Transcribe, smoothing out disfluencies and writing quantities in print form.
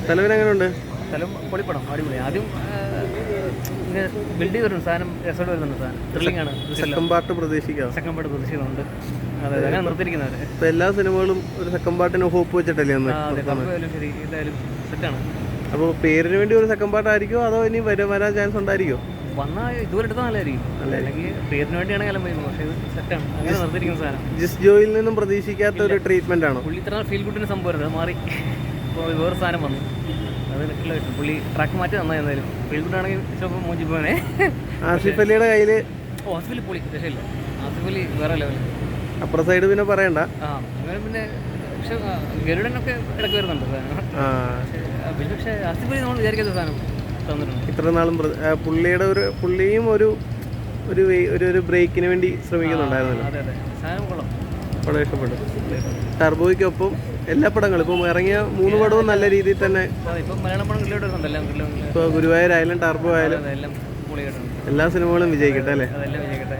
തലവൻ എങ്ങനെയുണ്ട്? സ്ഥലം പൊളിപ്പടം അടിപൊളി. ആദ്യം ബിൽഡ് ചെയ്തിട്ടുണ്ട് സാധനം, രസോട് വരുന്നുണ്ട് സാധനം, ത്രില്ലിംഗ് ആണ്. സെക്കൻഡ് പാർട്ട് പ്രതീക്ഷിക്കാം. സെക്കൻഡ് പാർട്ട് പ്രതീക്ഷിക്കുന്നുണ്ട്. അതെ, അങ്ങനെ നിർത്തിയിരിക്കുന്നവർ. ഇപ്പൊ എല്ലാ സിനിമകളും ഒരു സെക്കൻഡ് പാർട്ടിന് ഹോപ്പ് വെച്ചിട്ടല്ലേ ഒന്ന്? ശരി, എന്തായാലും സെറ്റാണ്. അപ്പോൾ പേരിന് വേണ്ടി ഒരു സെക്കൻഡ് പാർട്ട് ആയിരിക്കുമോ അതോ ഇനി വരാൻ ചാൻസ് ഉണ്ടായിരിക്കുമോ? വന്നാൽ ഇതുവരെ എടുത്താൽ നല്ലതായിരിക്കും. അല്ലെങ്കിൽ പേരിന് വേണ്ടിയാണെങ്കിൽ എല്ലാം വരുന്നത്, പക്ഷേ ഇത് സെറ്റാണ്, അങ്ങനെ നിർത്തിയിരിക്കുന്ന സാധനം. ജിസ് ജോയിൽ നിന്നും പ്രതീക്ഷിക്കാത്ത ഒരു ട്രീറ്റ്മെന്റ് ആണോ? പുള്ളി ഇത്ര ഫീൽ ഗുഡിന് സംഭവം അത് മാറി, ഇപ്പോൾ വേറെ സാധനം വന്നു, അത് കിട്ടും. പുള്ളി ട്രാക്ക് മാറ്റി നന്നായി. എന്തായാലും ഫീൽ ഗുഡ് ആണെങ്കിൽ ചിലപ്പോൾ മോഞ്ചി പോനെ. ആസിഫ് അലിയുടെ കയ്യിൽ ആസിഫ് അലി പൊളി, രക്ഷയില്ല. ആസിഫ് അലി വേറെ ലെവൽ. അപ്പുറ സൈഡ് പിന്നെ പറയണ്ട. അങ്ങനെ പിന്നെ പക്ഷെ ഗരുഡനൊക്കെ ഇടയ്ക്ക് വരുന്നുണ്ട് സാധനം. പക്ഷേ ആസിഫ് അലി നമ്മൾ വിചാരിക്കാത്ത സാധനം തന്നിട്ടുണ്ട് ഇത്ര നാളും. പുള്ളിയും ഒരു ബ്രേക്കിന് വേണ്ടി ശ്രമിക്കുന്നുണ്ടായിരുന്നല്ലോ. അതെ അതെ, സാധനം കൊള്ളാം, വളരെ ഇഷ്ടപ്പെട്ടു. ടർബോയ്ക്കൊപ്പം എല്ലാ പടങ്ങളും ഇപ്പം ഇറങ്ങിയ 3 പടവും നല്ല രീതിയിൽ തന്നെ. ഇപ്പം മലയാളം പടം ഇപ്പോൾ ഗുരുവായൂരായാലും ടർബോ ആയാലും എല്ലാം പൊളിയായിട്ടുണ്ട്. എല്ലാ സിനിമകളും വിജയിക്കട്ടെ അല്ലേ? അതെല്ലാം വിജയിക്കട്ടെ.